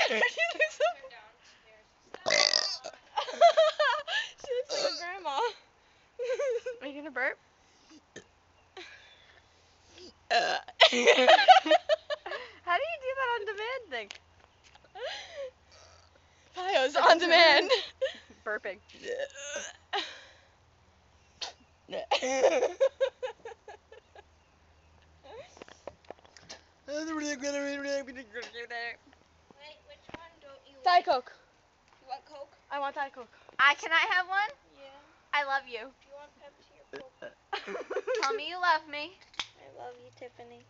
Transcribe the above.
She looks like a grandma. Are you gonna burp? How How do you do that on demand thing? Pio's on demand. Burping. Wait, which one don't you Diet like? Coke. You want Coke? I want Diet Coke. Can I have one? Yeah. I love you. Do you want Pepsi or Coke? Tell me you love me. I love you, Tiffany.